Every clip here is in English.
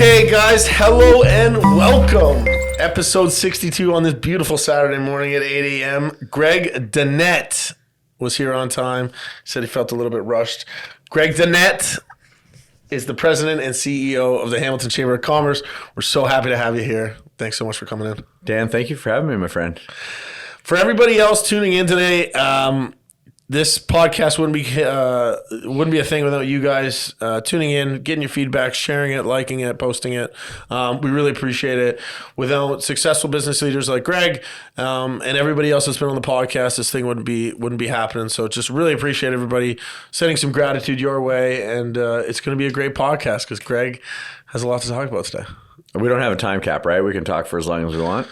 Okay, guys, hello and welcome. Episode 62 on this beautiful Saturday morning at 8 a.m. Greg Dunnett was here on time. Said he felt a little bit rushed. Greg Dunnett is the president and CEO of the Hamilton Chamber of Commerce. We're so happy to have you here. Thanks so much for coming in. Dan, thank you for having me, my friend. For everybody else tuning in today, this podcast wouldn't be a thing without you guys tuning in, getting your feedback, sharing it, liking it, posting it. We really appreciate it. Without successful business leaders like Greg and everybody else that's been on the podcast, this thing wouldn't be happening. So just really appreciate everybody sending some gratitude your way, and it's going to be a great podcast because Greg has a lot to talk about today. We don't have a time cap, right? We can talk for as long as we want.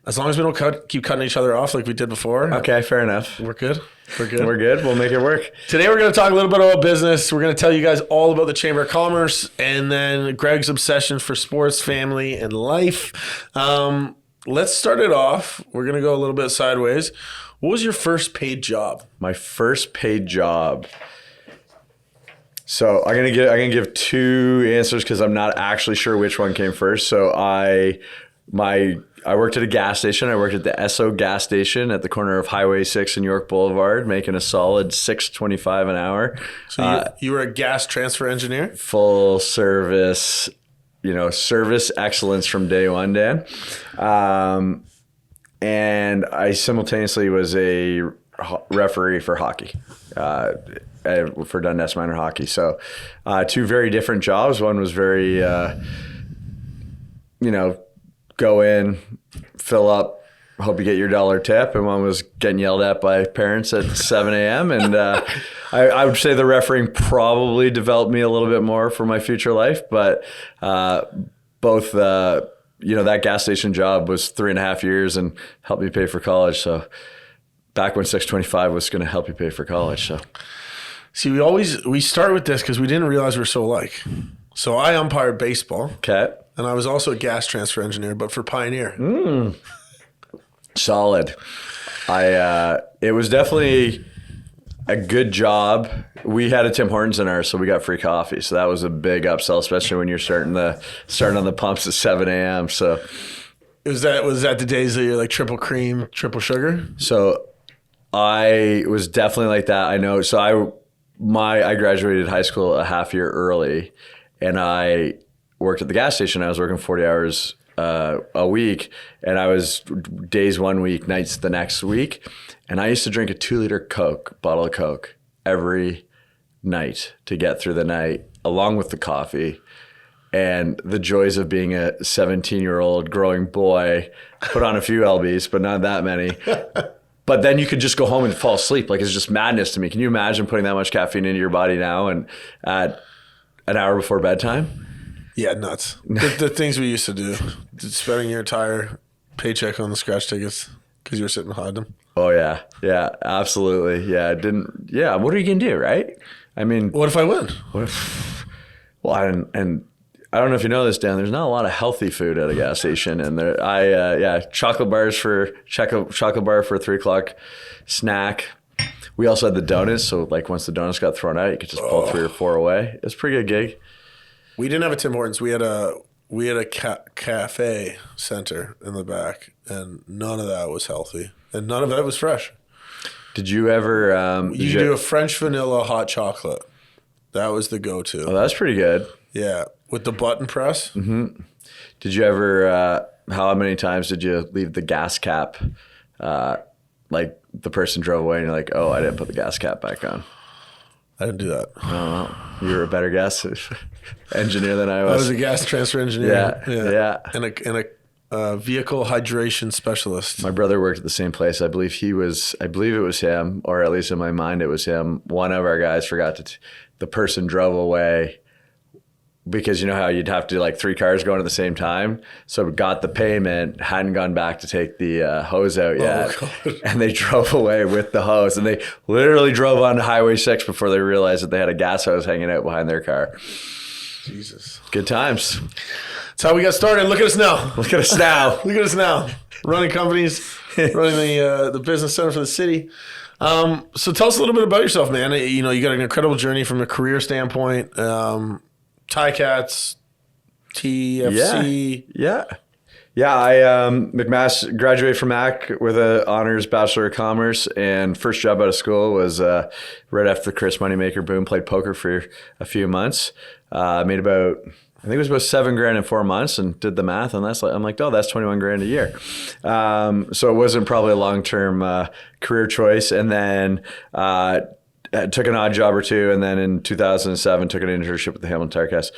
As long as we don't keep cutting each other off like we did before. Okay, fair enough. We're good. We're good. We'll make it work. Today we're going to talk a little bit about business. We're going to tell you guys all about the Chamber of Commerce and then Greg's obsession for sports, family, and life. Let's start it off. We're going to go a little bit sideways. What was your first paid job? My first paid job. So I'm gonna give two answers because I'm not actually sure which one came first. So I worked at a gas station. I worked at the Esso gas station at the corner of Highway 6 and York Boulevard, making a solid $6.25 an hour. So you were a gas transfer engineer? Full service, service excellence from day one, Dan. And I simultaneously was a referee for hockey, for Dundas Minor Hockey. So two very different jobs. One was very, go in, fill up, hope you get your dollar tip. And one was getting yelled at by parents at 7 a.m. And I would say the refereeing probably developed me a little bit more for my future life. But both, that gas station job was 3.5 years and helped me pay for college. So back when $6.25 was going to help you pay for college. So see, we start with this because we didn't realize we were so alike. So I umpired baseball. Okay. And I was also a gas transfer engineer, but for Pioneer. Solid. It was definitely a good job. We had a Tim Hortons in ours, so we got free coffee. So that was a big upsell, especially when you're starting on the pumps at 7 a.m. So was that the days that you're like triple cream, triple sugar? So I was definitely like that. I know. So I graduated high school a half year early, and I worked at the gas station. I was working 40 hours a week, and I was days one week, nights the next week. And I used to drink a 2-liter bottle of Coke every night to get through the night, along with the coffee. And the joys of being a 17-year-old growing boy, put on a few LBs, but not that many. But then you could just go home and fall asleep. Like, it's just madness to me. Can you imagine putting that much caffeine into your body now and at an hour before bedtime? Yeah, nuts. The things we used to do, spending your entire paycheck on the scratch tickets because you were sitting behind them. Oh, yeah. Yeah, absolutely. Yeah, what are you going to do, right? I mean. What if I win? Well, and I don't know if you know this, Dan, there's not a lot of healthy food at a gas station. And chocolate bar for a 3 o'clock snack. We also had the donuts. So like once the donuts got thrown out, you could just pull 3 or 4 away. It's a pretty good gig. We didn't have a Tim Hortons. We had a cafe center in the back, and none of that was healthy, and none of that was fresh. Did you ever? You do a French vanilla hot chocolate. That was the go-to. Oh, that's pretty good. Yeah, with the button press. Mm-hmm. Did you ever? How many times did you leave the gas cap? Like the person drove away, and you're like, "Oh, I didn't put the gas cap back on." I didn't do that. Oh, you were a better gas engineer than I was. I was a gas transfer engineer. Yeah. And a vehicle hydration specialist. My brother worked at the same place. I believe it was him, or at least in my mind it was him. One of our guys forgot the person drove away because you know how you'd have to like 3 cars going at the same time. So got the payment, hadn't gone back to take the hose out yet. Oh, and they drove away with the hose. And they literally drove onto Highway 6 before they realized that they had a gas hose hanging out behind their car. Jesus. Good times. That's how we got started. Look at us now. Look at us now. Look at us now. Running companies, running the business center for the city. So tell us a little bit about yourself, man. You got an incredible journey from a career standpoint. Tie Cats, TFC. Yeah, I McMass graduated from Mac with an honors Bachelor of Commerce, and first job out of school was right after the Chris Moneymaker boom. Played poker for a few months. Made about, I think it was about $7,000 in 4 months, and did the math, and I'm like, oh, that's $21,000 a year. So it wasn't probably a long-term career choice, and then took an odd job or two, and then in 2007 took an internship with the Hamilton Tirecast.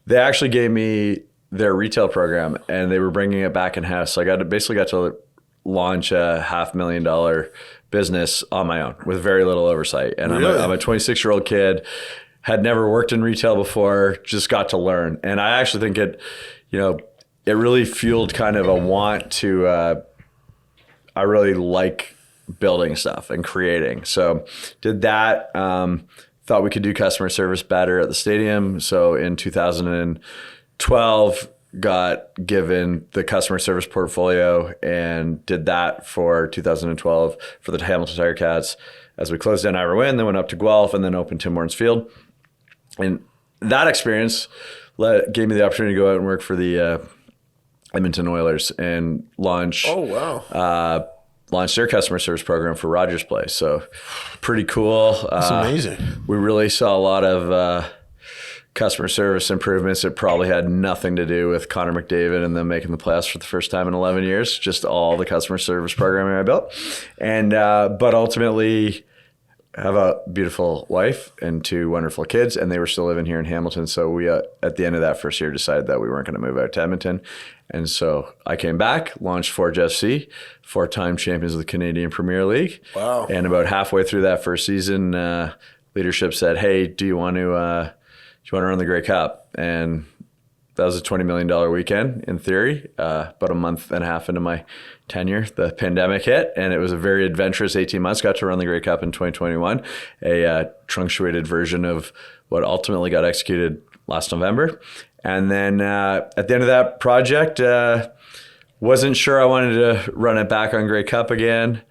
They actually gave me their retail program, and they were bringing it back in house. So I basically got to launch a $500,000 business on my own with very little oversight. And Really? I'm a 26-year-old kid, had never worked in retail before, just got to learn. And I actually think it really fueled kind of a want to. I really like building stuff and creating. So did that. Thought we could do customer service better at the stadium. So in 2012, got given the customer service portfolio and did that for 2012 for the Hamilton Tirecats as we closed down Ira Wynn, then went up to Guelph and then opened Tim Hortons Field. And that experience gave me the opportunity to go out and work for the Edmonton Oilers and launch. Oh, wow. Launched their customer service program for Rogers Place. So pretty cool. That's amazing. We really saw a lot of customer service improvements that probably had nothing to do with Connor McDavid and them making the playoffs for the first time in 11 years. Just all the customer service programming I built. And but ultimately have a beautiful wife and 2 wonderful kids, and they were still living here in Hamilton. So we, at the end of that first year, decided that we weren't going to move out to Edmonton. And so I came back, launched Forge FC, 4-time champions of the Canadian Premier League. Wow. And about halfway through that first season, leadership said, hey, do you want to run the Grey Cup? And that was a $20 million weekend in theory. About a month and a half into my tenure, the pandemic hit, and it was a very adventurous 18 months. Got to run the Grey Cup in 2021, a truncated version of what ultimately got executed last November. And then at the end of that project, wasn't sure I wanted to run it back on Grey Cup again.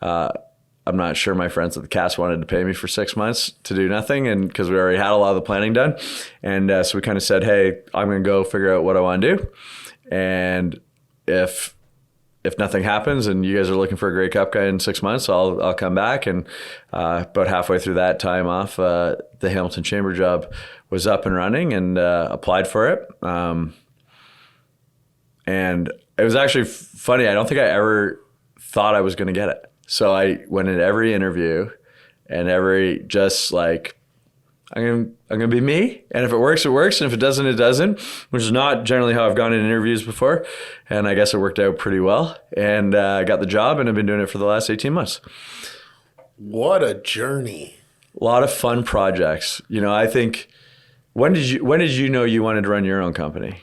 I'm not sure my friends at the Cats wanted to pay me for 6 months to do nothing, and because we already had a lot of the planning done. And so we kind of said, hey, I'm going to go figure out what I want to do. And if nothing happens and you guys are looking for a Grey Cup guy in 6 months, I'll come back. And about halfway through that time off, the Hamilton Chamber job was up and running, and applied for it. And it was actually funny. I don't think I ever thought I was going to get it. So I went in every interview and I'm gonna be me, and if it works, it works, and if it doesn't, it doesn't, which is not generally how I've gone in interviews before. And I guess it worked out pretty well, and I got the job, and I've been doing it for the last 18 months. What a journey. A lot of fun projects. I think, when did you know you wanted to run your own company?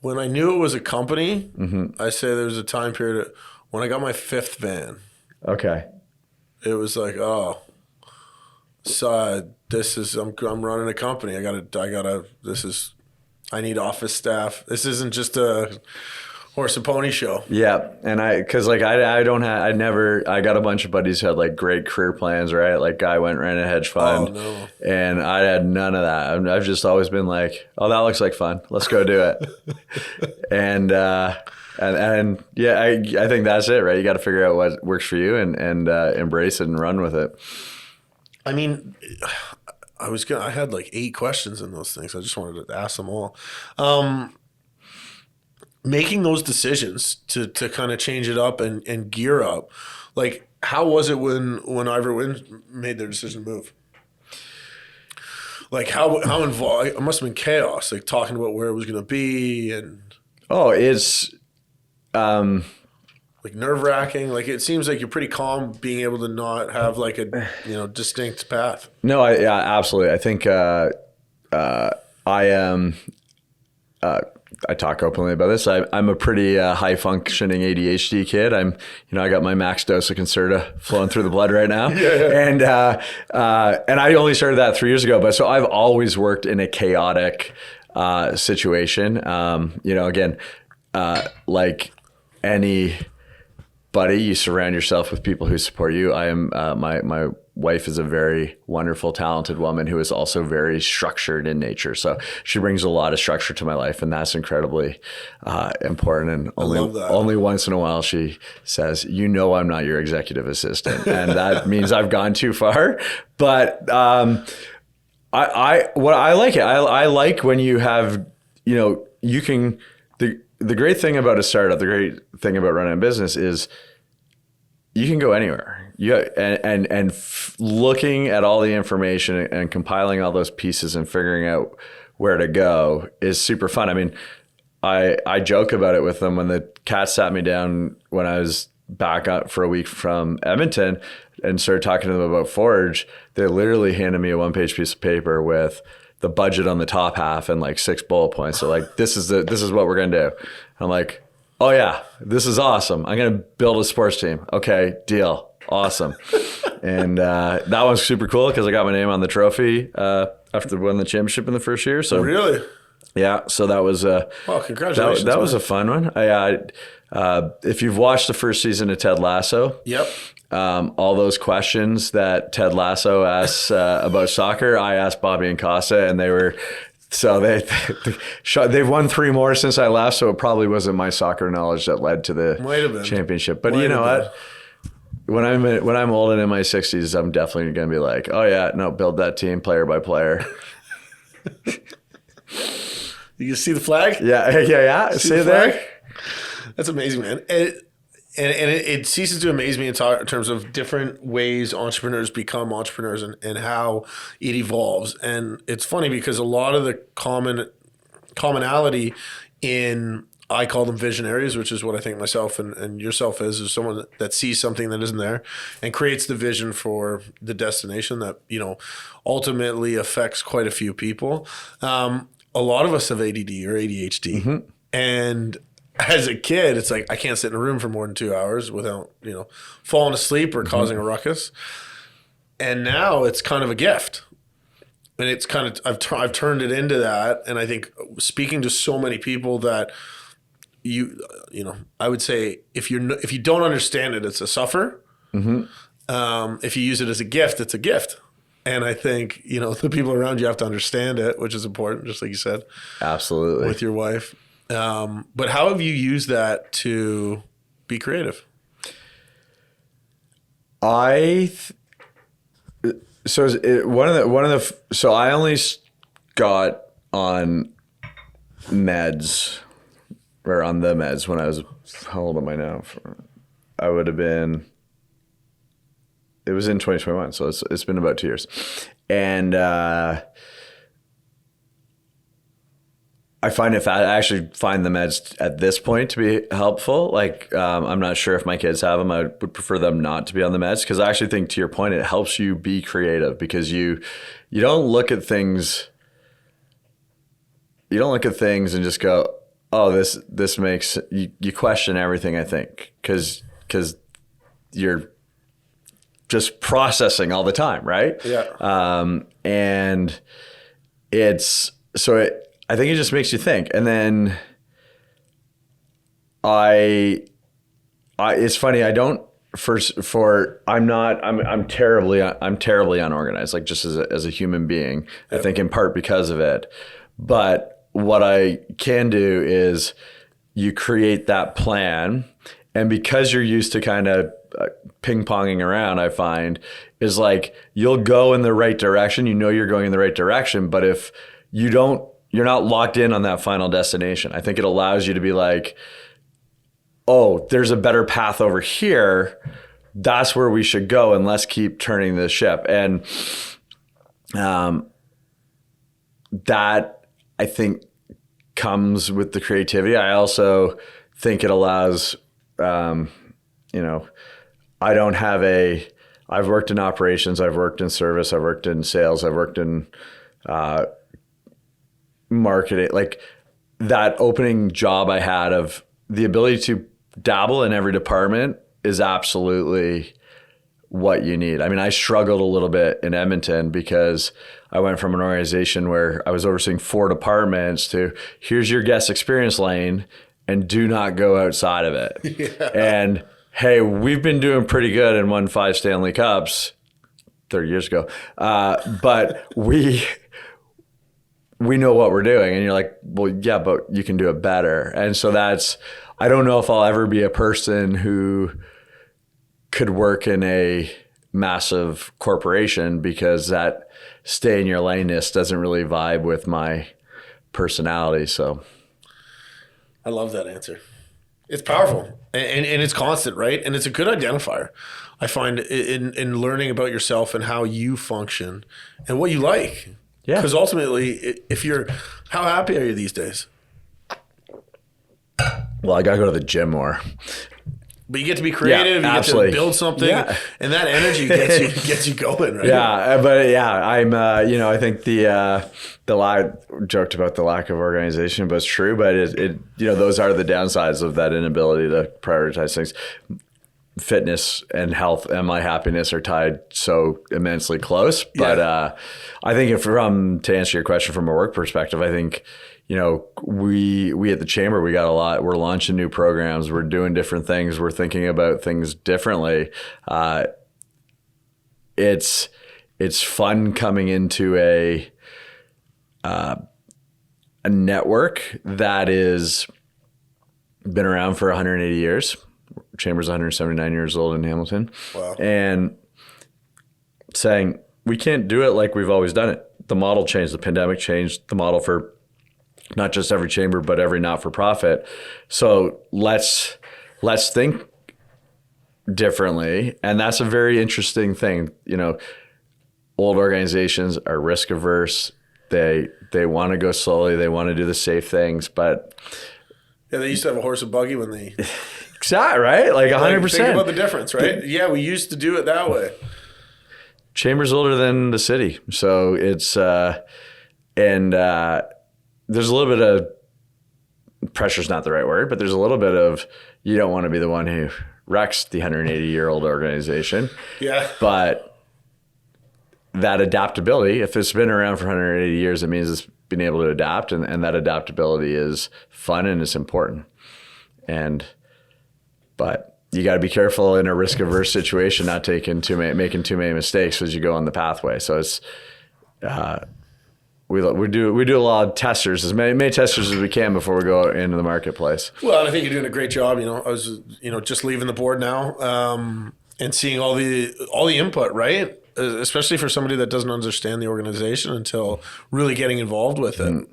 When I knew it was a company, I say there was a time period when I got my 5th van. Okay. It was like, oh, so this is I'm running a company. I need office staff. This isn't just a horse and pony show. Yeah, and I got a bunch of buddies who had like great career plans, right? Like guy ran a hedge fund. Oh, no. And I had none of that. I've just always been like, oh, that looks like fun. Let's go do it. and yeah, I think that's it, right? You got to figure out what works for you and embrace it and run with it. I mean, I had like 8 questions in those things. I just wanted to ask them all. Making those decisions to kind of change it up and gear up, like how was it when Ivor Wynn made their decision to move? Like how involved? It must have been chaos. Like talking about where it was going to be and it's like nerve wracking. Like it seems like you're pretty calm, being able to not have like a distinct path. No, yeah, absolutely. I think I am. I talk openly about this. I'm a pretty high functioning ADHD kid. I got my max dose of Concerta flowing through the blood right now. Yeah. And I only started that 3 years ago. But so I've always worked in a chaotic situation. Again, like anybody, you surround yourself with people who support you. I am my wife is a very wonderful, talented woman who is also very structured in nature. So she brings a lot of structure to my life, and that's incredibly important. And only once in a while she says, I'm not your executive assistant. And that means I've gone too far. But I like when you have, you can, the great thing about a startup, the great thing about running a business is you can go anywhere. Looking at all the information and compiling all those pieces and figuring out where to go is super fun. I mean, I joke about it with them when the Cats sat me down when I was back up for a week from Edmonton and started talking to them about Forge. They literally handed me a 1-page piece of paper with the budget on the top half and like 6 bullet points. So like, this is what we're going to do. I'm like, oh yeah, this is awesome. I'm going to build a sports team. Okay, deal. Awesome. And that was super cool because I got my name on the trophy after winning the championship in the first year. So really? Yeah. So that was congratulations. That was a fun one. If you've watched the first season of Ted Lasso, yep. All those questions that Ted Lasso asks about soccer, I asked Bobby and Costa, and they've won 3 more since I left. So it probably wasn't my soccer knowledge that led to the championship. But you know what? When I'm old and in my 60s, I'm definitely going to be like, oh yeah, no, build that team player by player. You see the flag? Yeah. See it there? That's amazing, man. And it ceases to amaze me in terms of different ways entrepreneurs become entrepreneurs and how it evolves. And it's funny because a lot of the commonality in, I call them visionaries, which is what I think myself and yourself is someone that sees something that isn't there and creates the vision for the destination that, ultimately affects quite a few people. A lot of us have ADD or ADHD. Mm-hmm. And as a kid, it's like, I can't sit in a room for more than 2 hours without, falling asleep or causing a ruckus. And now it's kind of a gift. And it's kind of, I've turned it into that. And I think speaking to so many people that, I would say if you don't understand it, it's a suffer. Mm-hmm. If you use it as a gift, it's a gift. And I think, the people around you have to understand it, which is important, just like you said. Absolutely. With your wife. But how have you used that to be creative? So I only got on meds. Or on the meds when I was, how old am I now? I would have been, it was in 2021, so it's been about 2 years. And I actually find the meds at this point to be helpful. Like, I'm not sure if my kids have them. I would prefer them not to be on the meds because I actually think, to your point, it helps you be creative because you don't look at things and just go, oh, this makes you question everything, I think, because you're just processing all the time, right? Yeah. And I think it just makes you think. And then it's funny, I don't I'm terribly unorganized, like just as a human being. Yep. I think in part because of it, but what I can do is you create that plan, and because you're used to kind of ping-ponging around, I find is like you'll go in the right direction. You're going in the right direction, but if you're not locked in on that final destination. I think it allows you to be like, oh, there's a better path over here. That's where we should go, and let's keep turning the ship. And that, I think, comes with the creativity. I also think it allows, I've worked in operations, I've worked in service, I've worked in sales, I've worked in marketing. Like that opening job I had of the ability to dabble in every department is absolutely what you need. I mean, I struggled a little bit in Edmonton because I went from an organization where I was overseeing 4 departments to here's your guest experience lane and do not go outside of it. Yeah. And hey, we've been doing pretty good and won 5 Stanley Cups. 30 years ago. But we know what we're doing. And you're like, well, yeah, but you can do it better. And so I don't know if I'll ever be a person who could work in a massive corporation, because that stay in your lane-ness doesn't really vibe with my personality. So I love that answer. It's powerful and it's constant, right? And it's a good identifier. I find in learning about yourself and how you function and what you like. Yeah. Because ultimately, how happy are you these days? Well, I got to go to the gym more. But you get to be creative, you absolutely. Get to build something, and that energy gets you going, right? Yeah, but I'm, I think the joked about the lack of organization, but it's true. But it those are the downsides of that inability to prioritize things. Fitness and health and my happiness are tied so immensely close. But I think to answer your question from a work perspective, I think, we at the Chamber, we got a lot. We're launching new programs. We're doing different things. We're thinking about things differently. It's fun coming into a network that is been around for 180 years. Chamber's 179 years old in Hamilton. Wow. And saying, we can't do it like we've always done it. The model changed. The pandemic changed the model for not just every chamber, but every not-for-profit. So let's think differently. And that's a very interesting thing. Old organizations are risk averse. They want to go slowly. They want to do the safe things, but they used to have a horse and buggy when they exactly right, like 100%. Think about the difference, right? Yeah, we used to do it that way. Chamber's older than the city, so it's there's a little bit of pressure's not the right word, but there's a little bit of, you don't want to be the one who wrecks the 180-year-old organization. Yeah. But that adaptability, if it's been around for 180 years, it means it's been able to adapt, and that adaptability is fun and it's important. But you got to be careful in a risk-averse situation, not making too many mistakes as you go on the pathway. So it's we do a lot of testers, as many testers as we can before we go into the marketplace. Well, and I think you're doing a great job. I was just leaving the board now, and seeing all the input, right? Especially for somebody that doesn't understand the organization until really getting involved with it.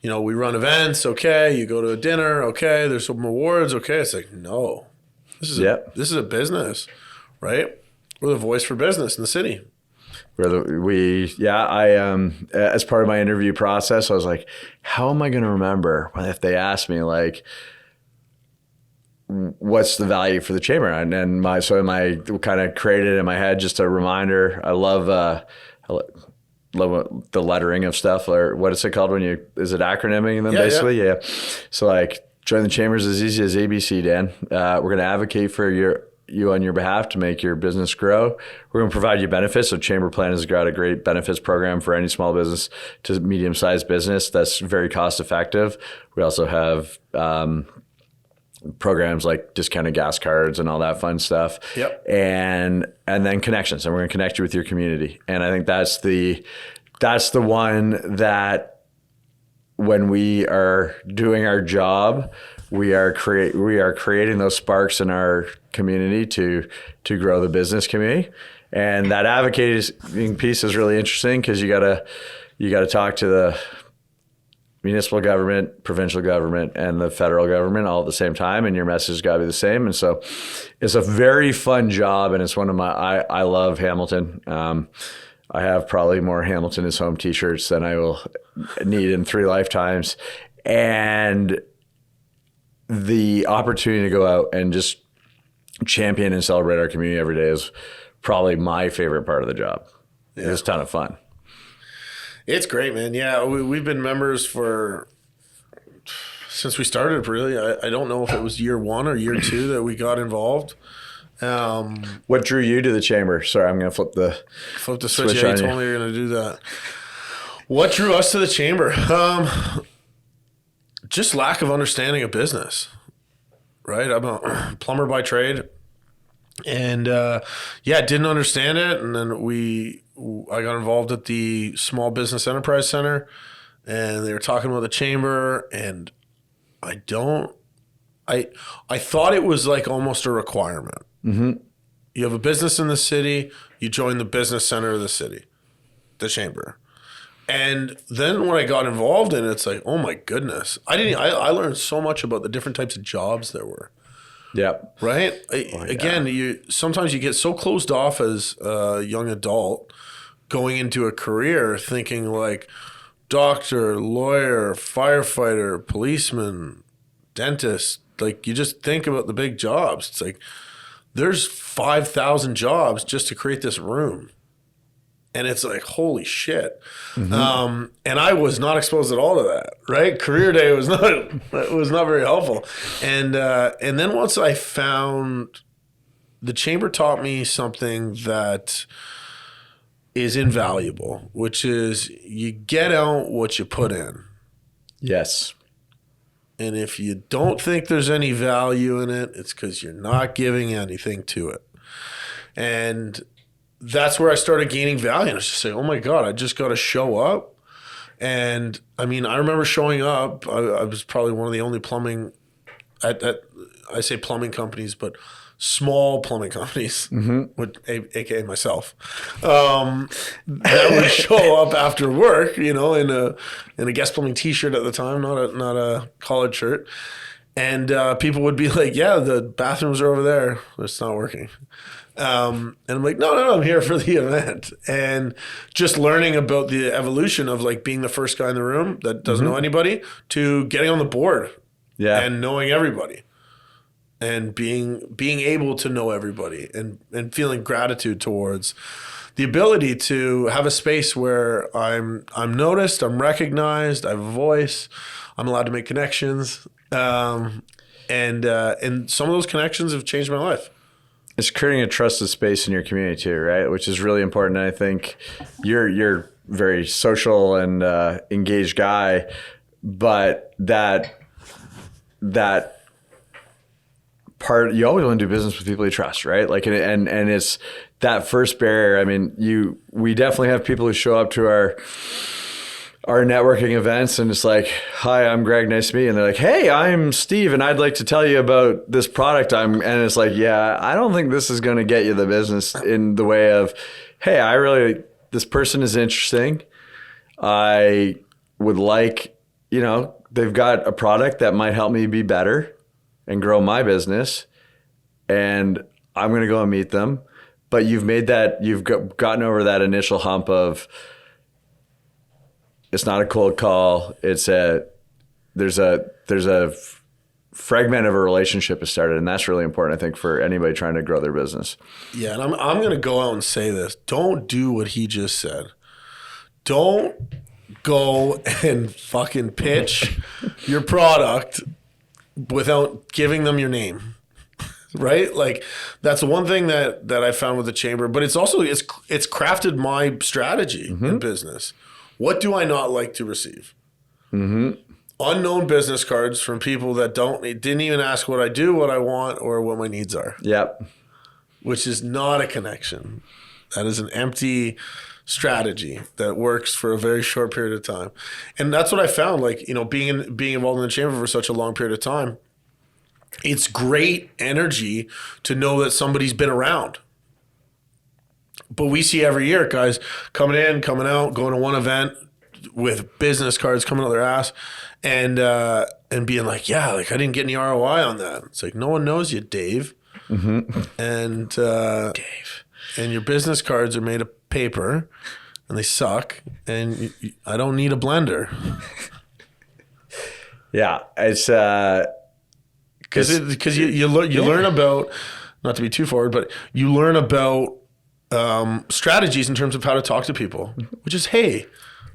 We run events. Okay, you go to a dinner. Okay, there's some awards. Okay, it's like, no, this is a business, right? We're the voice for business in the city. As part of my interview process, I was like, how am I going to remember if they ask me, like, what's the value for the chamber? And I kind of created in my head just a reminder. I love the lettering of stuff, or what is it called is it acronyming them basically? Yeah. So like, join the chambers is easy as ABC, Dan. We're going to advocate for you on your behalf to make your business grow. We're going to provide you benefits. So Chamber Plan has got a great benefits program for any small business to medium-sized business that's very cost effective. We also have programs like discounted gas cards and all that fun stuff. Yep. And then connections, and we're going to connect you with your community. And I think that's the one that, when we are doing our job, we are creating those sparks in our community to grow the business community. And that advocating piece is really interesting, because you gotta talk to the municipal government, provincial government, and the federal government all at the same time, and your message has got to be the same. And so it's a very fun job, and it's one of I love Hamilton. I have probably more Hamilton is home t-shirts than I will need in 3 lifetimes. And the opportunity to go out and just champion and celebrate our community every day is probably my favorite part of the job. Yeah. It's a ton of fun. It's great, man. Yeah, we've been members since we started, really. I don't know if it was year 1 or year 2 that we got involved. What drew you to the chamber? Sorry, I'm going to flip the switch. Yeah, you told me you were going to do that. What drew us to the chamber? Just lack of understanding of business, right? I'm a plumber by trade. And didn't understand it. And then I got involved at the Small Business Enterprise Center, and they were talking about the chamber, and I thought it was like almost a requirement. Mm-hmm. You have a business in the city, you join the business center of the city, the chamber. And then when I got involved in it, it's like, oh my goodness. I learned so much about the different types of jobs there were. Yep. Right? Again, sometimes you get so closed off as a young adult going into a career thinking like doctor, lawyer, firefighter, policeman, dentist. Like you just think about the big jobs. It's like there's 5,000 jobs just to create this room. And it's like, holy shit. Mm-hmm. And I was not exposed at all to that, right? Career day was not very helpful. And then once I found the chamber taught me something that is invaluable, which is you get out what you put in. Yes. And if you don't think there's any value in it, it's because you're not giving anything to it. And that's where I started gaining value. And I was just saying, oh my God, I just got to show up. And I mean, I remember showing up. I was probably one of the only plumbing, I say plumbing companies, but small plumbing companies, with AKA myself, that would show up after work, in a guest plumbing T-shirt at the time, not a collared shirt. And people would be like, yeah, the bathrooms are over there. It's not working. And I'm like, no, I'm here for the event. And just learning about the evolution of like being the first guy in the room that doesn't know anybody to getting on the board and knowing everybody and being able to know everybody and feeling gratitude towards the ability to have a space where I'm noticed, I'm recognized, I have a voice, I'm allowed to make connections. And some of those connections have changed my life. It's creating a trusted space in your community too, right? Which is really important. And I think you're very social and engaged guy, but that part, you always want to do business with people you trust, right? Like, and it's that first barrier. I mean, we definitely have people who show up to our networking events and it's like, hi, I'm Greg, nice to meet you. And they're like, hey, I'm Steve and I'd like to tell you about this product. And it's like, yeah, I don't think this is going to get you the business in the way of, hey, this person is interesting. I would like, they've got a product that might help me be better and grow my business. And I'm going to go and meet them. But you've gotten over that initial hump of, it's not a cold call. There's a fragment of a relationship has started, and that's really important, I think, for anybody trying to grow their business. Yeah, and I'm going to go out and say this. Don't do what he just said. Don't go and fucking pitch your product without giving them your name. Right? Like that's one thing that I found with the chamber, but it's also it's crafted my strategy in business. What do I not like to receive? Unknown business cards from people that didn't even ask what I do, what I want, or what my needs are. Yep. Which is not a connection. That is an empty strategy that works for a very short period of time. And that's what I found, like, being involved in the chamber for such a long period of time. It's great energy to know that somebody's been around. But we see every year guys coming in, coming out, going to one event with business cards coming out their ass and being like, yeah, like I didn't get any ROI on that. It's like, no one knows you, Dave. And Dave. And your business cards are made of paper and they suck. And I don't need a blender. Yeah, it's because you learn about, not to be too forward, but you learn about strategies in terms of how to talk to people, which is, hey,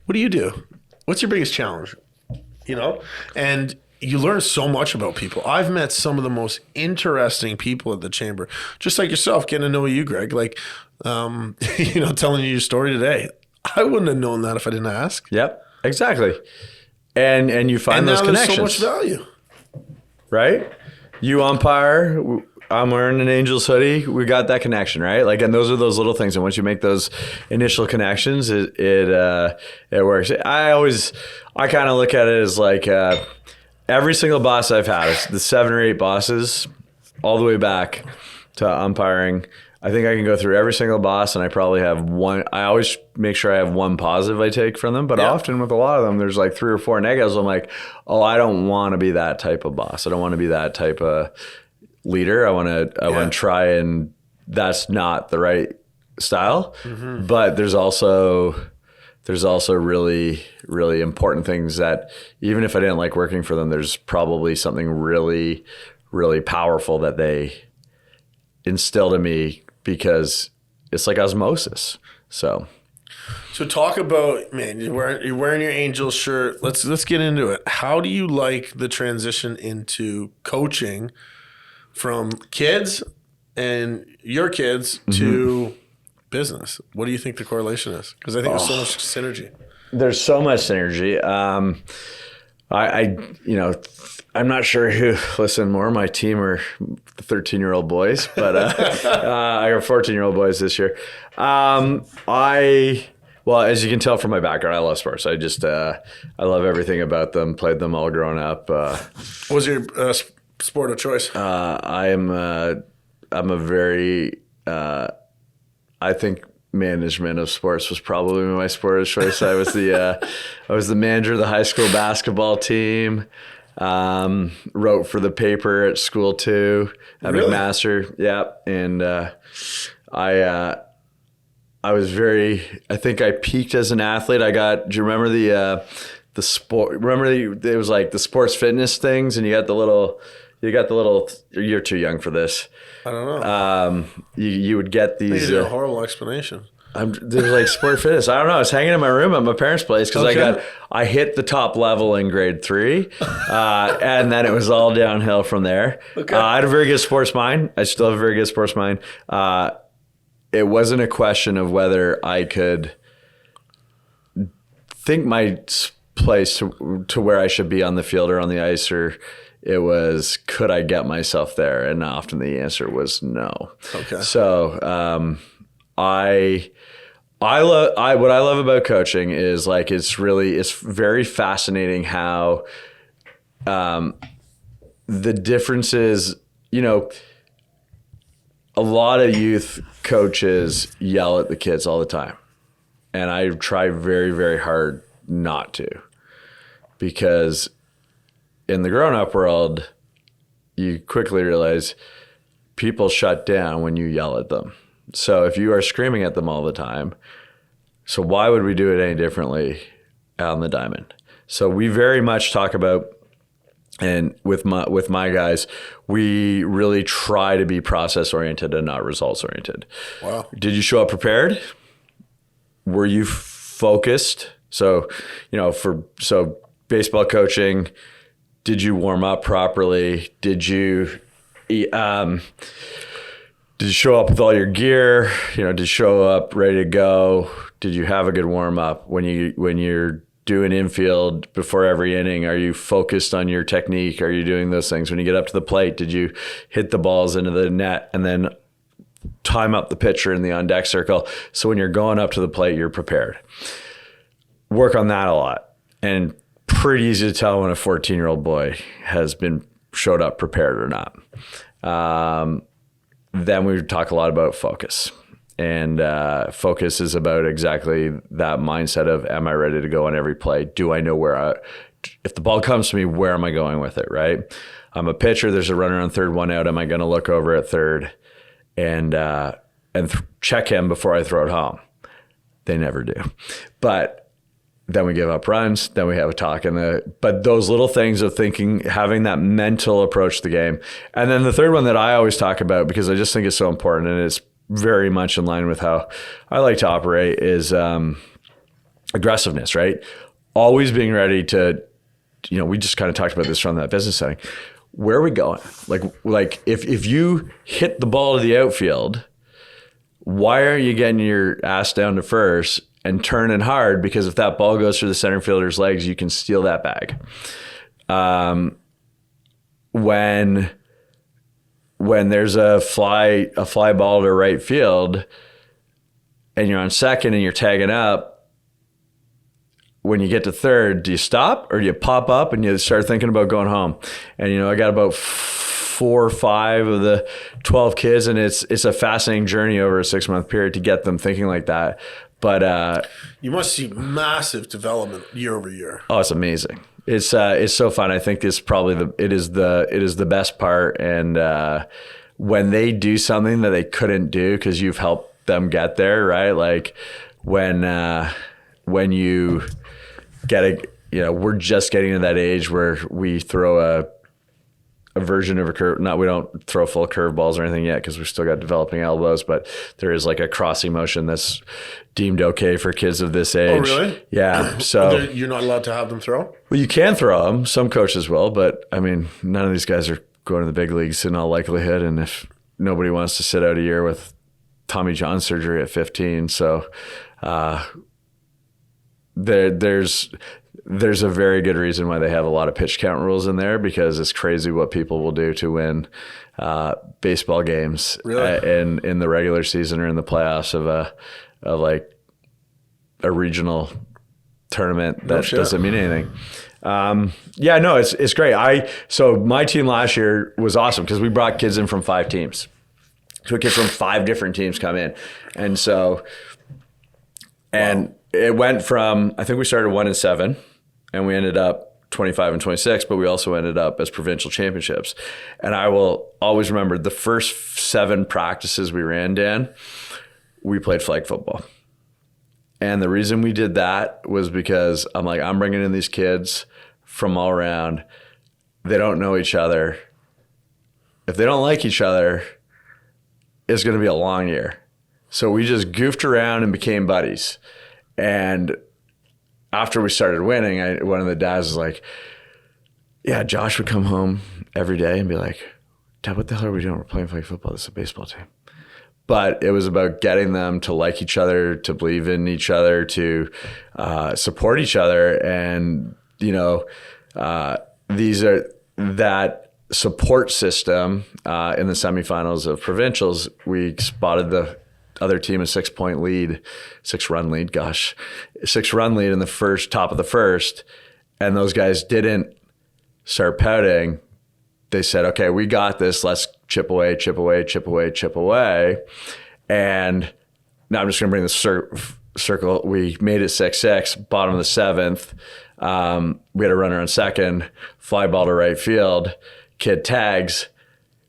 what do you do? What's your biggest challenge? And you learn so much about people. I've met some of the most interesting people at the chamber, just like yourself, getting to know you, Greg, like, telling you your story today. I wouldn't have known that if I didn't ask. Yep, exactly. And you find those connections. There's so much value. Right? You umpire, I'm wearing an Angels hoodie. We got that connection, right? Like, and those are those little things. And once you make those initial connections, it works. I kind of look at it as like every single boss I've had, the 7 or 8 bosses, all the way back to umpiring. I think I can go through every single boss, and I probably have one. I always make sure I have one positive I take from them, but often with a lot of them, there's like 3 or 4 negatives. I'm like, oh, I don't want to be that type of boss. I don't want to be that type of leader. I want to try, and that's not the right style. Mm-hmm. But there's also really, really important things that even if I didn't like working for them, there's probably something really, really powerful that they instilled in me, because it's like osmosis. So talk about, man, you're wearing your Angels shirt. Let's get into it. How do you like the transition into coaching from kids and your kids to business? What do you think the correlation is? Because I think there's so much synergy. There's so much synergy. I'm not sure who listened more, my team or the 13-year-old boys, but I got 14-year-old boys this year. Well, as you can tell from my background, I love sports. I love everything about them. Played them all growing up. What was your sport of choice? I'm a very, I think management of sports was probably my sport of choice. I was the manager of the high school basketball team. Wrote for the paper at school too, at McMaster. Yeah. And, I was I think I peaked as an athlete. Do you remember the sport? Remember it was like the sports fitness things, and you got the little, you're too young for this. I don't know. You would get these. You did a horrible explanation. There's like sport fitness. I don't know. I was hanging in my room at my parents' place because I hit the top level in grade 3, and then it was all downhill from there. Okay. I had a very good sports mind. I still have a very good sports mind. It wasn't a question of whether I could think my place to where I should be on the field or on the ice, or it was, could I get myself there? And often the answer was no. Okay. So what I love about coaching is like it's very fascinating how the differences, a lot of youth coaches yell at the kids all the time. And I try very, very hard not to, because in the grown-up world, you quickly realize people shut down when you yell at them. So if you are screaming at them all the time, so why would we do it any differently on the diamond? So we very much talk about, and with my guys, we really try to be process oriented and not results oriented. Wow. Did you show up prepared? Were you focused? So, so baseball coaching, did you warm up properly? Did you show up with all your gear? Did you show up ready to go? Did you have a good warm up? When you're doing infield before every inning, are you focused on your technique? Are you doing those things? When you get up to the plate, did you hit the balls into the net and then time up the pitcher in the on deck circle? So when you're going up to the plate, you're prepared. Work on that a lot. And pretty easy to tell when a 14-year-old boy has showed up prepared or not. Then we talk a lot about focus. And focus is about exactly that mindset of, am I ready to go on every play? Do I know if the ball comes to me, where am I going with it, right? I'm a pitcher. There's a runner on third, one out. Am I going to look over at third and check him before I throw it home? They never do. But then we give up runs. Then we have a talk. But those little things of thinking, having that mental approach to the game. And then the third one that I always talk about, because I just think it's so important, and it's very much in line with how I like to operate, is aggressiveness, right? Always being ready to, we just kind of talked about this from that business setting. Where are we going? Like if you hit the ball to the outfield, why are you getting your ass down to first and turning hard? Because if that ball goes through the center fielder's legs, you can steal that bag. When when there's a fly ball to right field and you're on second and you're tagging up, when you get to third, do you stop or do you pop up and you start thinking about going home? And, I got about 4 or 5 of the 12 kids, and it's a fascinating journey over a 6-month period to get them thinking like that. But you must see massive development year over year. Oh, it's amazing. It's so fun. I think this probably it is the best part. And when they do something that they couldn't do because you've helped them get there, right? Like when you get we're just getting to that age where we throw a version of a curve. We don't throw full curveballs or anything yet because we've still got developing elbows, but there is like a crossing motion that's deemed okay for kids of this age. Oh, really? Yeah. So you're not allowed to have them throw? Well, you can throw them. Some coaches will, but I mean, none of these guys are going to the big leagues in all likelihood. And if nobody wants to sit out a year with Tommy John surgery at 15, so there's a very good reason why they have a lot of pitch count rules in there, because it's crazy what people will do to win baseball games in the regular season or in the playoffs of like a regional tournament that doesn't mean anything. It's great. So my team last year was awesome because we brought kids in from 5 teams. So kids from 5 different teams come in. And so, it went from, I think we started 1-7 and we ended up 25-26, but we also ended up as provincial championships. And I will always remember the first 7 practices we ran, Dan, we played flag football. And the reason we did that was because I'm bringing in these kids from all around. They don't know each other. If they don't like each other, it's going to be a long year. So we just goofed around and became buddies. And after we started winning, one of the dads was like, yeah, Josh would come home every day and be like, Dad, what the hell are we doing? We're playing flag football. This is a baseball team. But it was about getting them to like each other, to believe in each other, to support each other. And, that support system in the semifinals of provincials, we spotted the other team a 6-run lead in the top of the first. And those guys didn't start pouting. They said, okay, we got this. Let's chip away. And now I'm just going to bring the circle. We made it 6-6, bottom of the 7th. We had a runner on second, fly ball to right field. Kid tags,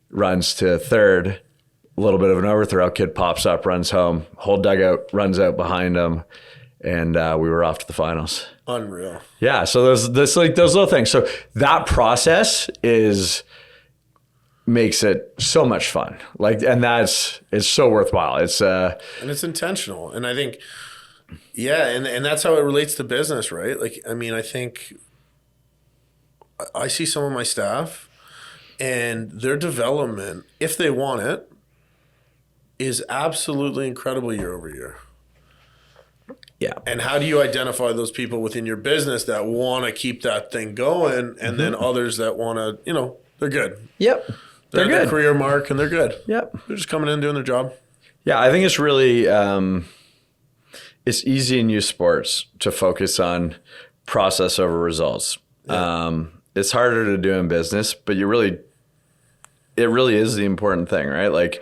runs to third. A little bit of an overthrow. Kid pops up, runs home. Whole dugout runs out behind him, and we were off to the finals. Unreal. Yeah. So there's those little things. So that process makes it so much fun. It's so worthwhile. And it's intentional. And I think, and that's how it relates to business, right? I think I see some of my staff and their development, if they want it, is absolutely incredible year over year. Yeah. And how do you identify those people within your business that want to keep that thing going, and then others that want to, they're good. Yep. They're good. Career mark, and they're good. Yep. They're just coming in doing their job. Yeah, I think it's really it's easy in youth sports to focus on process over results. Yeah. It's harder to do in business, but it really is the important thing, right?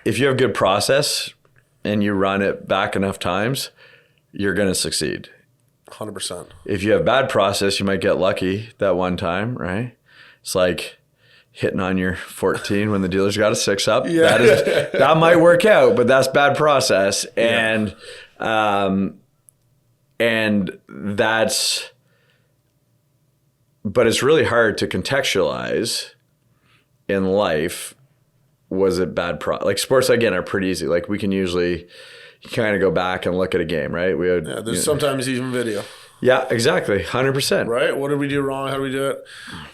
If you have good process and you run it back enough times, you're going to succeed. 100%. If you have bad process, you might get lucky that one time, right? It's like hitting on your 14 when the dealer's got a 6 up. Yeah. That might work out, but that's bad process. And but it's really hard to contextualize in life. Was it bad sports, again, are pretty easy. We can usually kind of go back and look at a game, right? There's sometimes even video. Yeah, exactly. 100%. Right? What did we do wrong? How do we do it?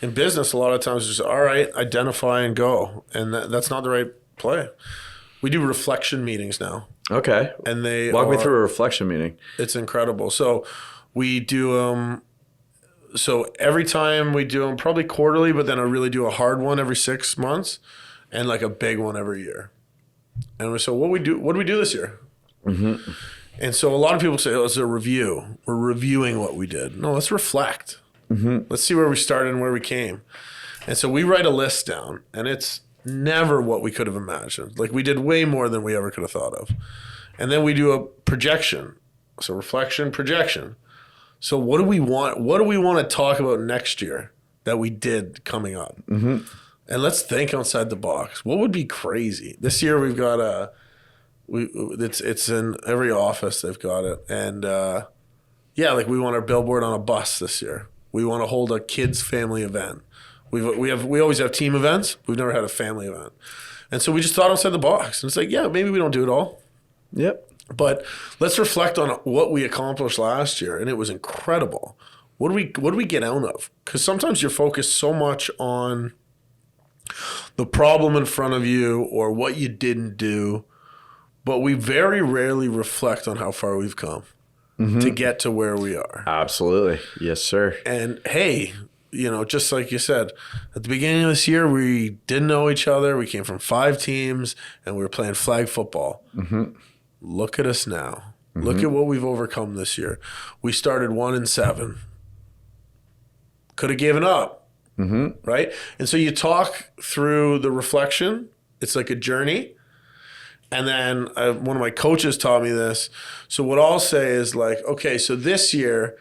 In business, a lot of times it's just, all right, identify and go. And that's not the right play. We do reflection meetings now. Okay. And they walk me through a reflection meeting. It's incredible. So we do so every time we do them, probably quarterly, but then I really do a hard one every 6 months and like a big one every year. And so what do we do this year? Mm-hmm. And so a lot of people say, oh, it's a review. We're reviewing what we did. No, let's reflect. Mm-hmm. Let's see where we started and where we came. And so we write a list down, and it's never what we could have imagined. Like, we did way more than we ever could have thought of. And then we do a projection. So reflection, projection. So what do we want? What do we want to talk about next year that we did coming up? Mm-hmm. And let's think outside the box. What would be crazy? This year we've got it's in every office, they've got it. And like we want our billboard on a bus this year. We want to hold a kids family event. We always have team events. We've never had a family event. And so we just thought outside the box. And it's like, yeah, maybe we don't do it all. Yep. But let's reflect on what we accomplished last year, and it was incredible. What do we get out of? Because sometimes you're focused so much on the problem in front of you or what you didn't do, but we very rarely reflect on how far we've come to get to where we are. Absolutely. Yes, sir. And hey, just like you said, at the beginning of this year, we didn't know each other. We came from 5 teams, and we were playing flag football. Mm-hmm. Look at us now. Mm-hmm. Look at what we've overcome this year. We started 1-7. Could have given up. Mm-hmm. Right? And so you talk through the reflection. It's like a journey. And then one of my coaches taught me this. So what I'll say is like, okay, so this year,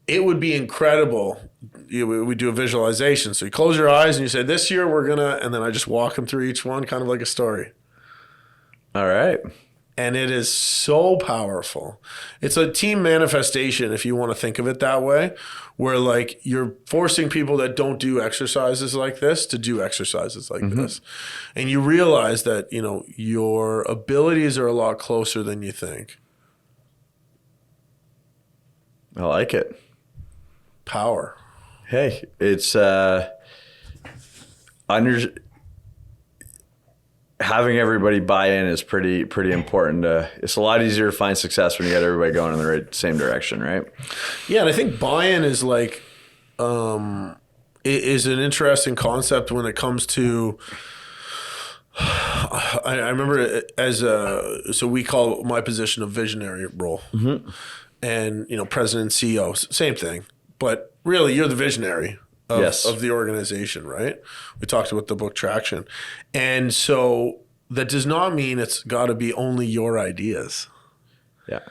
it would be incredible. We do a visualization. So you close your eyes and you say, this year we're going to, and then I just walk them through each one, kind of like a story. All right. And it is so powerful. It's a team manifestation, if you want to think of it that way, where like you're forcing people that don't do exercises like this to do exercises like this. And you realize that, your abilities are a lot closer than you think. I like it. Power. Hey, it's having everybody buy in is pretty important. It's a lot easier to find success when you got everybody going in the same direction, right? Yeah, and I think buy-in is like is an interesting concept when it comes to. I remember so we call my position a visionary role, and president, CEO, same thing, but really you're the visionary. Of the organization, right? We talked about the book Traction. And so that does not mean it's got to be only your ideas. Yeah.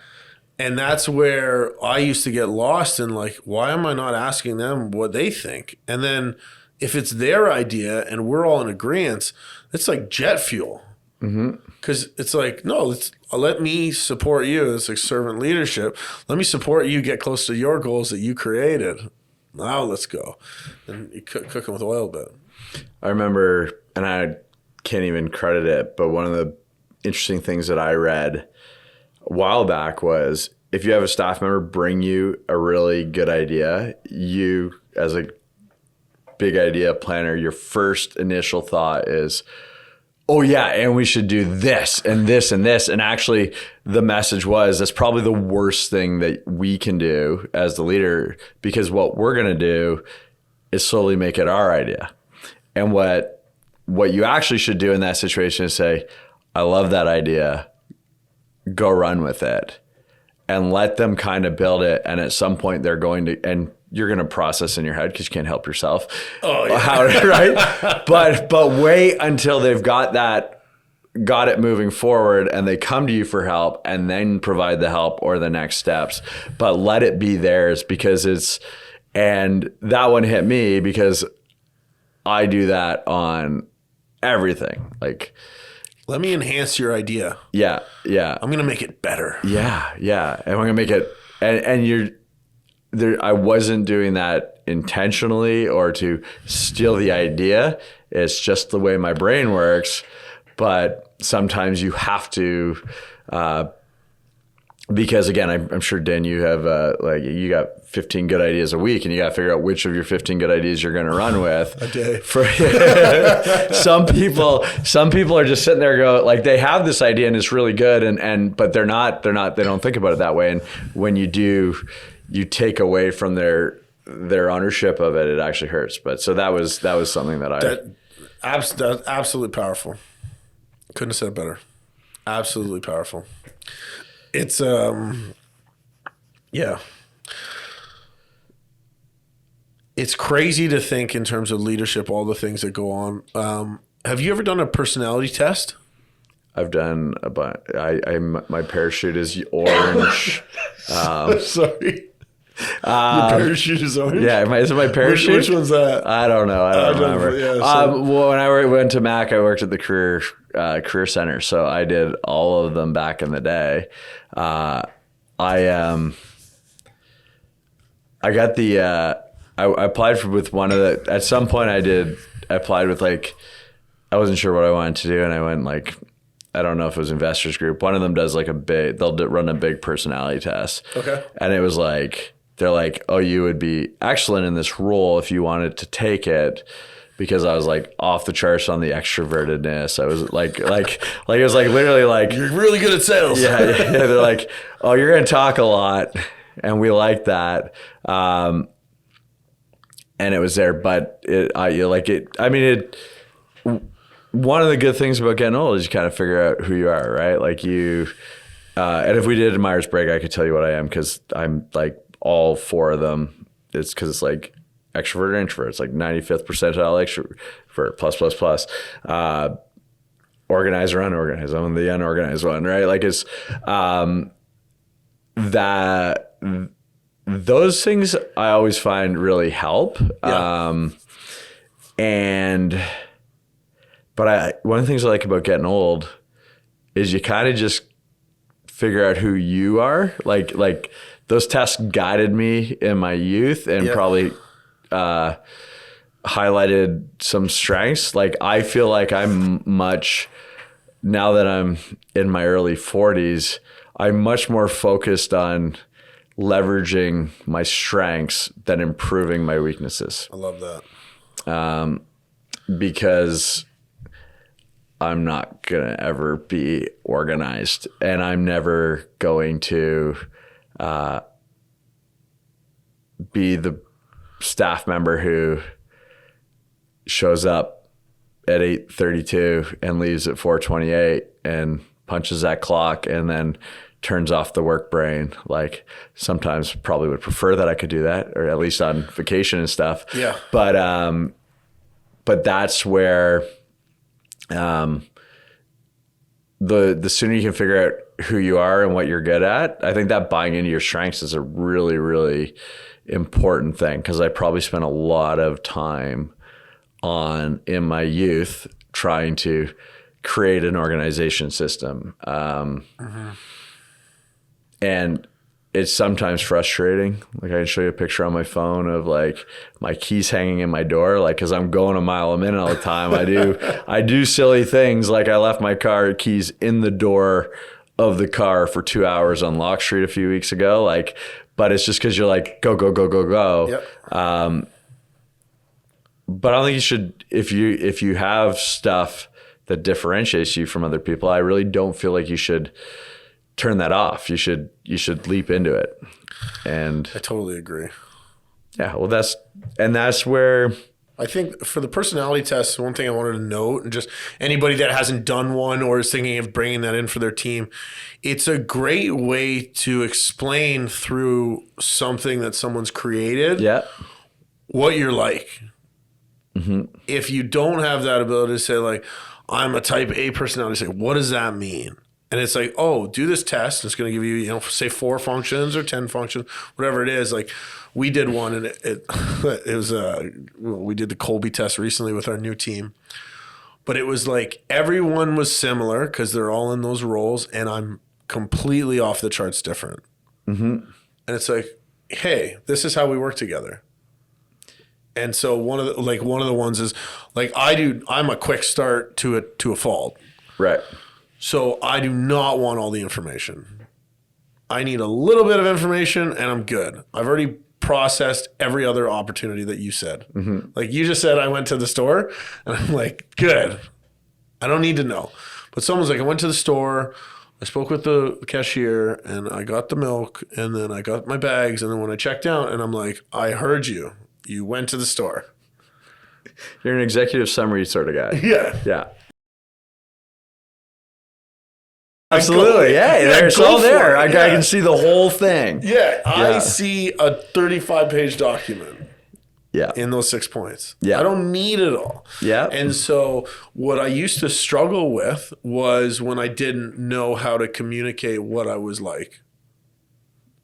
And that's where I used to get lost in like, why am I not asking them what they think? And then if it's their idea and we're all in agreement, it's like jet fuel. Because it's like, no, let me support you. It's like servant leadership. Let me support you get close to your goals that you created. Now let's go. And you cook them with oil a bit. I remember, and I can't even credit it, but one of the interesting things that I read a while back was if you have a staff member bring you a really good idea, you as a big idea planner, your first initial thought is, oh yeah, and we should do this and this and this. And actually the message was that's probably the worst thing that we can do as the leader, because what we're going to do is slowly make it our idea. And what you actually should do in that situation is say, I love that idea, go run with it, and let them kind of build it. And at some point they're going to, and you're going to process in your head because you can't help yourself. Oh, yeah. Right? But wait until they've got it moving forward and they come to you for help and then provide the help or the next steps. But let it be theirs and that one hit me because I do that on everything. Like, let me enhance your idea. Yeah. Yeah. I'm going to make it better. Yeah. Yeah. And we're going to make it, and you're, I wasn't doing that intentionally or to steal the idea. It's just the way my brain works. But sometimes you have to, because again, I'm sure, Dan, you have you got 15 good ideas a week, and you got to figure out which of your 15 good ideas you're going to run with a day. Some people are just sitting there like they have this idea and it's really good, but they don't think about it that way. And when you do, you take away from their their ownership of it, it actually hurts. But so that was something that that's absolutely powerful. Couldn't have said it better. Absolutely powerful. It's yeah. It's crazy to think in terms of leadership, all the things that go on. Have you ever done a personality test? I've done a bunch. My parachute is orange. Sorry. Your parachute is orange? Yeah, is it my parachute? Which one's that? I don't know. I don't remember. Yeah, well, when I went to Mac, I worked at the career center, so I did all of them back in the day. I got the. I applied with one of the. At some point, I applied with like. I wasn't sure what I wanted to do, and I went like. I don't know if it was Investors Group. One of them does like they'll run a big personality test. Okay. And it was like, they're like, oh, you would be excellent in this role if you wanted to take it, because I was like off the charts on the extrovertedness. I was like it was like literally like, you're really good at sales. Yeah. They're like, oh, you're going to talk a lot. And we like that. And it was there, but one of the good things about getting old is you kind of figure out who you are, right? Like and if we did a Myers-Briggs, I could tell you what I am, because I'm like all four of them. It's because it's like extrovert or introvert. It's like 95th percentile extrovert, plus. Organized or unorganized. I'm the unorganized one, right? Like it's that those things I always find really help. Yeah. But one of the things I like about getting old is you kind of just figure out who you are. Like those tests guided me in my youth and probably highlighted some strengths. Like I feel like now that I'm in my early 40s, I'm much more focused on leveraging my strengths than improving my weaknesses. I love that. Because I'm not going to ever be organized, and I'm never going to be the staff member who shows up at 8:32 and leaves at 4:28 and punches that clock and then turns off the work brain. Like sometimes probably would prefer that I could do that, or at least on vacation and stuff. Yeah. But that's where the sooner you can figure out who you are and what you're good at, I think that buying into your strengths is a really, really important thing, because I probably spent a lot of time in my youth trying to create an organization system. And it's sometimes frustrating. Like I can show you a picture on my phone of like my keys hanging in my door, like, cause I'm going a mile a minute all the time. I do silly things. Like I left my car keys in the door of the car for 2 hours on Lock Street a few weeks ago. Like, but it's just cause you're like, go. Yep. But I don't think you should, if you have stuff that differentiates you from other people, I really don't feel like you should turn that off. You should leap into it. And I totally agree. Yeah. Well, that's where I think for the personality test, one thing I wanted to note, and just anybody that hasn't done one or is thinking of bringing that in for their team, it's a great way to explain through something that someone's created. Yeah. What you're like. Mm-hmm. If you don't have that ability to say like, I'm a type A personality, say, what does that mean? And it's like, oh, do this test. It's going to give you, say 4 functions or 10 functions, whatever it is. Like we did one, and it was we did the Colby test recently with our new team, but it was like everyone was similar because they're all in those roles, and I'm completely off the charts different. Mm-hmm. And it's like, hey, this is how we work together. And so one of the ones is like I'm a quick start to a fault. Right. So I do not want all the information. I need a little bit of information and I'm good. I've already processed every other opportunity that you said. Mm-hmm. Like you just said, I went to the store, and I'm like, good. I don't need to know. But someone's like, I went to the store, I spoke with the cashier and I got the milk and then I got my bags. And then when I checked out and I'm like, I heard you. You went to the store. You're an executive summary sort of guy. Yeah. Yeah. Absolutely. Yeah. It's all there. I can see the whole thing. Yeah. I see a 35-page document. Yeah. In those 6 points. Yeah. I don't need it all. Yeah. And so what I used to struggle with was when I didn't know how to communicate what I was like.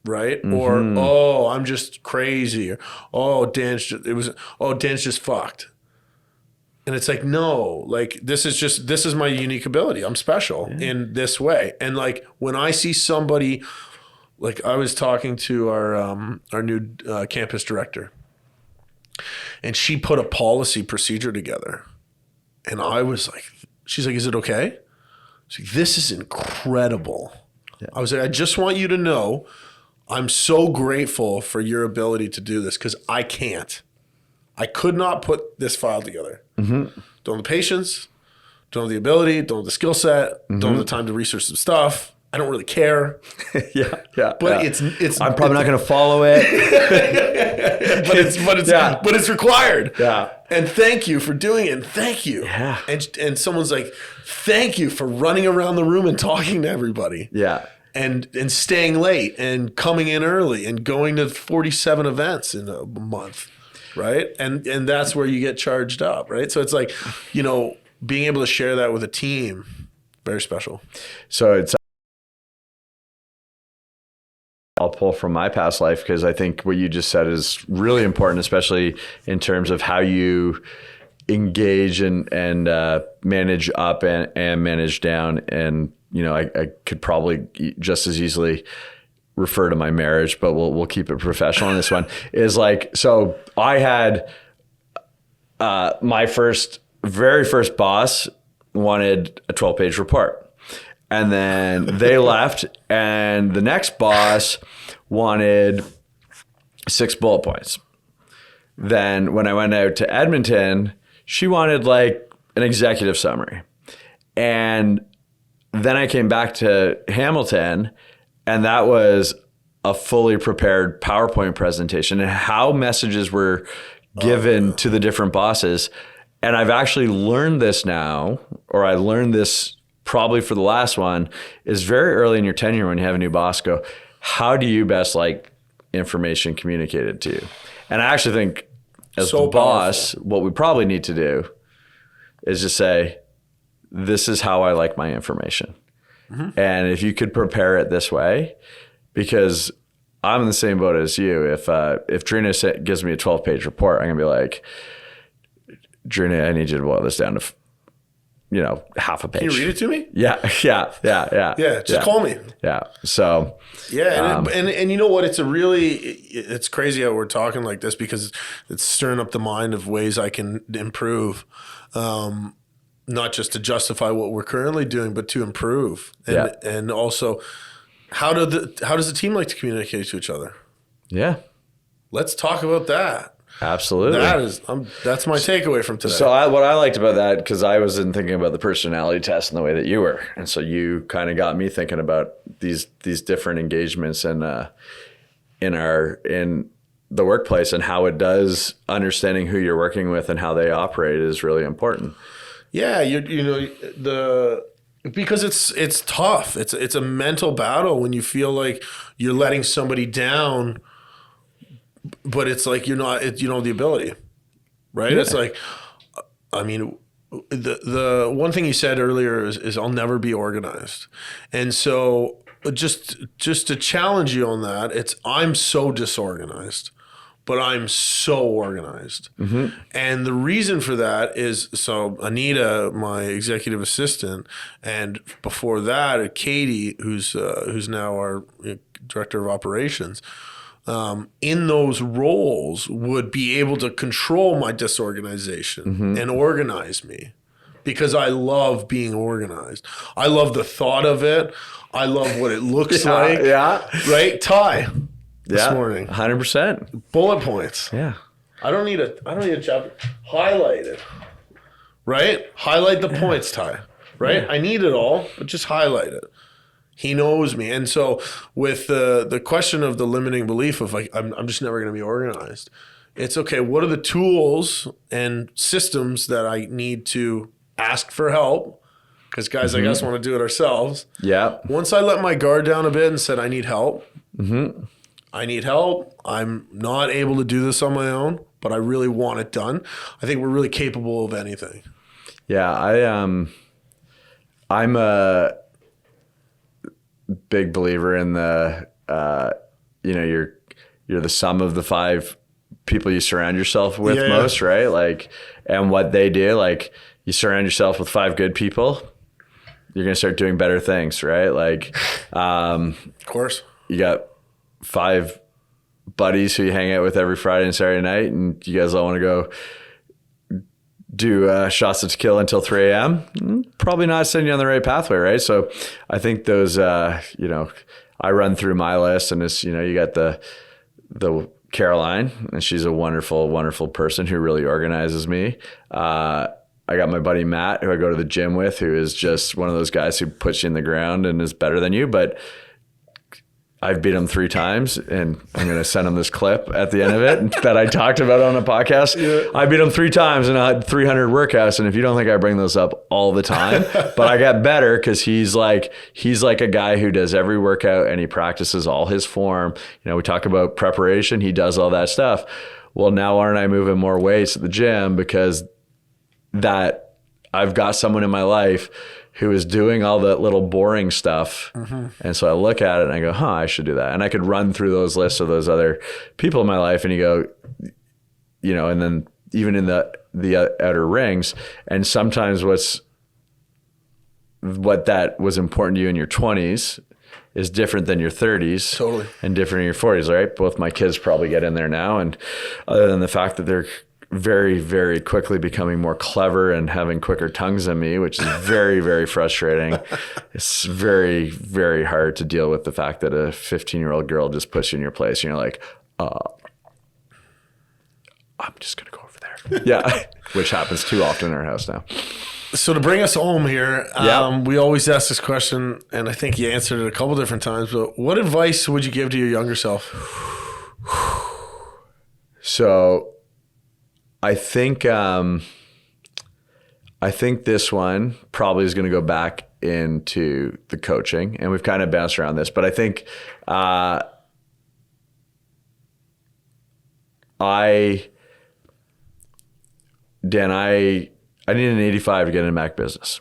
Right? Or, I'm just crazy. Or, Dan's just fucked. And it's like, no, like this is my unique ability. I'm special in this way. And like when I see somebody, like I was talking to our new campus director. And she put a policy procedure together. And I was like, she's like, is it okay? She's like, this is incredible. Yeah. I was like, I just want you to know, I'm so grateful for your ability to do this because I can't. I could not put this file together. Don't have the patience, don't have the ability, don't have the skill set, don't have the time to research some stuff. I don't really care. But it's. I'm probably not going to follow it. but it's required. Yeah. And thank you for doing it. And thank you. Yeah. And someone's like, thank you for running around the room and talking to everybody. Yeah. And staying late and coming in early and going to 47 events in a month, right? And that's where you get charged up, right? So it's like, being able to share that with a team, very special. So it's. I'll pull from my past life because I think what you just said is really important, especially in terms of how you engage and manage up and manage down. And, I could probably just as easily refer to my marriage, but we'll keep it professional on this one. Is like, so I had my very first boss wanted a 12-page report. And then they left, and the next boss wanted 6 bullet points. Then when I went out to Edmonton, she wanted like an executive summary. And then I came back to Hamilton, and that was a fully prepared PowerPoint presentation and how messages were given to the different bosses. And I've actually learned this now, or I learned this probably for the last one, is very early in your tenure when you have a new boss go, how do you best like information communicated to you? And I actually think as the boss, what we probably need to do is just say, this is how I like my information. And if you could prepare it this way, because I'm in the same boat as you. If Drina gives me a 12-page report, I'm gonna be like, Drina, I need you to boil this down to half a page. Can you read it to me? Yeah. Yeah, just call me. Yeah. So. Yeah, and you know what? It's crazy how we're talking like this because it's stirring up the mind of ways I can improve, not just to justify what we're currently doing, but to improve. And also, how does the team like to communicate to each other? Yeah. Let's talk about that. Absolutely. That's my takeaway from today. So what I liked about that, because I wasn't thinking about the personality test in the way that you were, and so you kind of got me thinking about these different engagements in the workplace and how it does understanding who you're working with and how they operate is really important. Yeah, because it's tough. It's a mental battle when you feel like you're letting somebody down. But it's like you don't have the ability, right? Yeah. It's like, I mean, the one thing you said earlier is I'll never be organized. And so just to challenge you on that, I'm so disorganized, but I'm so organized. And the reason for that is, so Anita, my executive assistant, and before that, Katie, who's now our director of operations, in those roles would be able to control my disorganization and organize me because I love being organized. I love the thought of it. I love what it looks like. Yeah. Right? Ty this morning. 100%. Bullet points. Yeah. I don't need a chapter. Highlight it. Right? Highlight the points, Ty. Right? Yeah. I need it all, but just highlight it. He knows me. And so with the question of the limiting belief of like, I'm just never going to be organized. It's okay. What are the tools and systems that I need to ask for help? Because guys like us want to do it ourselves. Yeah. Once I let my guard down a bit and said, I need help. I need help. I'm not able to do this on my own, but I really want it done. I think we're really capable of anything. Yeah. I'm a big believer in the, you're the sum of the 5 people you surround yourself with most, right? Like, and what they do, like you surround yourself with 5 good people, you're going to start doing better things, right? Like, of course, you got 5 buddies who you hang out with every Friday and Saturday night, and you guys all want to go do shots of tequila until 3 a.m. Probably not sending you on the right pathway, right? So I think those, I run through my list, and it's, you got the Caroline, and she's a wonderful, wonderful person who really organizes me. I got my buddy Matt, who I go to the gym with, who is just one of those guys who puts you in the ground and is better than you, but I've beat him 3 times, and I'm going to send him this clip at the end of it that I talked about on a podcast. Yeah. I beat him 3 times, and I had 300 workouts. And if you don't think I bring those up all the time, but I got better because he's like a guy who does every workout and he practices all his form. We talk about preparation. He does all that stuff. Well, now aren't I moving more weights at the gym because that I've got someone in my life who is doing all that little boring stuff. And so I look at it and I go, I should do that. And I could run through those lists of those other people in my life, and you go, and then even in the outer rings. And sometimes what that was important to you in your 20s is different than your 30s. Totally. And different in your 40s, right? Both my kids probably get in there now. And other than the fact that they're very, very quickly becoming more clever and having quicker tongues than me, which is very, very frustrating. It's very, very hard to deal with the fact that a 15-year-old girl just puts you in your place, and you're like, I'm just going to go over there. Yeah. Which happens too often in our house now. So to bring us home here, we always ask this question, and I think you answered it a couple different times, but what advice would you give to your younger self? So I think this one probably is going to go back into the coaching, and we've kind of bounced around this, but I think I needed an 85 to get into Mac business.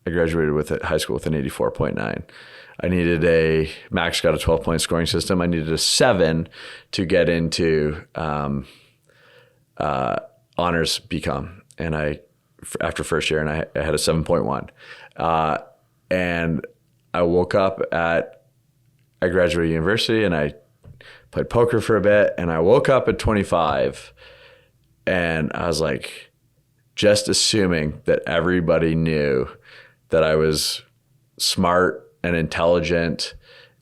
I graduated with high school with an 84.9. I needed Mac's got a 12-point scoring system. I needed a 7 to get into honors BCom, and after first year, and I had a 7.1, and I woke up I graduated university, and I played poker for a bit, and I woke up at 25, and I was like, just assuming that everybody knew that I was smart and intelligent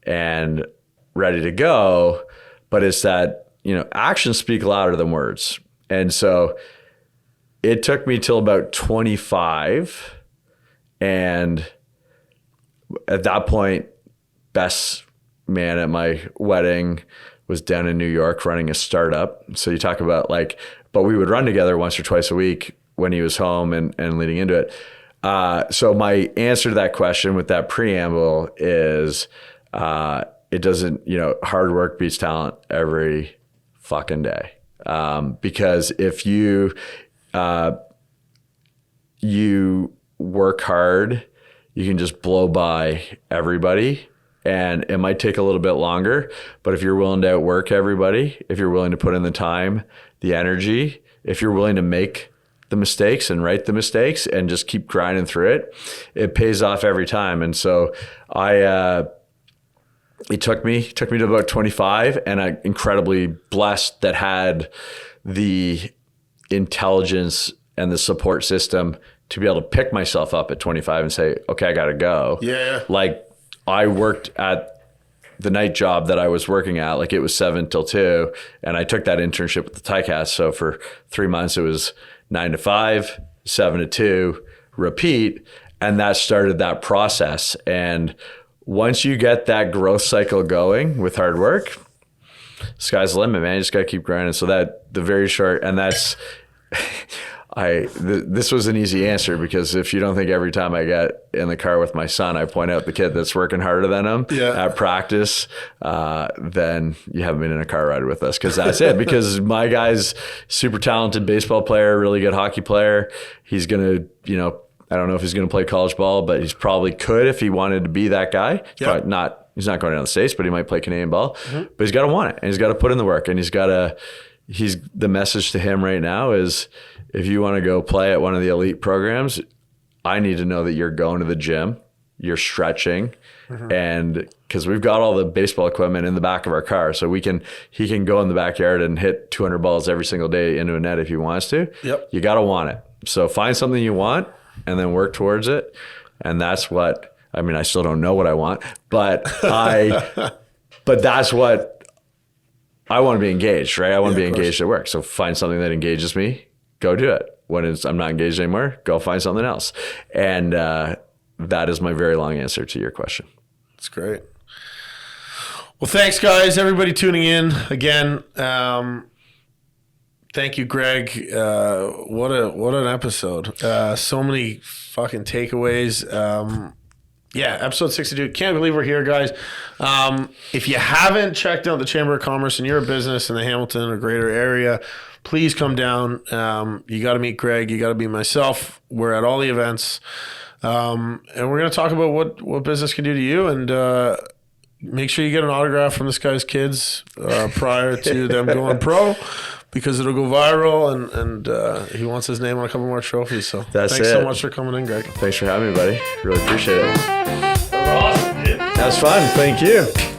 and ready to go, but it's that, actions speak louder than words. And so it took me till about 25. And at that point, best man at my wedding was down in New York running a startup. So you talk about but we would run together once or twice a week when he was home and leading into it. So my answer to that question with that preamble is it doesn't, hard work beats talent every fucking day. Because if you work hard, you can just blow by everybody, and it might take a little bit longer, but if you're willing to outwork everybody, if you're willing to put in the time, the energy, if you're willing to make the mistakes and right the mistakes and just keep grinding through it, it pays off every time. And so it took me to about 25, and I'm incredibly blessed that had the intelligence and the support system to be able to pick myself up at 25 and say, okay, I got to go. Yeah. I worked at the night job that I was working at, it was 7 till 2. And I took that internship with the Ticats. So for 3 months, it was 9 to 5, 7 to 2, repeat. And that started that process. And once you get that growth cycle going with hard work, sky's the limit, man. You just got to keep grinding. So that the very short, and that's, this was an easy answer, because if you don't think every time I get in the car with my son, I point out the kid that's working harder than him at practice, then you haven't been in a car ride with us, because that's it. Because my guy's super talented baseball player, really good hockey player. He's going to, I don't know if he's going to play college ball, but he's probably could if he wanted to be that guy. He's not going down the States, but he might play Canadian ball. Mm-hmm. But he's got to want it, and he's got to put in the work, and the message to him right now is, if you want to go play at one of the elite programs, I need to know that you're going to the gym, you're stretching, and because we've got all the baseball equipment in the back of our car, so he can go in the backyard and hit 200 balls every single day into a net if he wants to. Yep. You got to want it. So find something you want and then work towards it. And that's what, I still don't know what I want, but that's what I want to be engaged, right? I want to be engaged at work. So find something that engages me. Go do it. When I'm not engaged anymore, go find something else. And that is my very long answer to your question. That's great. Well, thanks, guys. Everybody tuning in again. Thank you, Greg. What an episode. So many fucking takeaways. Episode 62. Can't believe we're here, guys. If you haven't checked out the Chamber of Commerce and you're a business in the Hamilton or greater area, please come down. You got to meet Greg. You got to meet myself. We're at all the events. And we're going to talk about what business can do to you, and make sure you get an autograph from this guy's kids prior to them going pro, because it'll go viral, and he wants his name on a couple more trophies. So thanks so much for coming in, Greg. Thanks for having me, buddy. Really appreciate it. That was awesome, dude. That was fun. Thank you.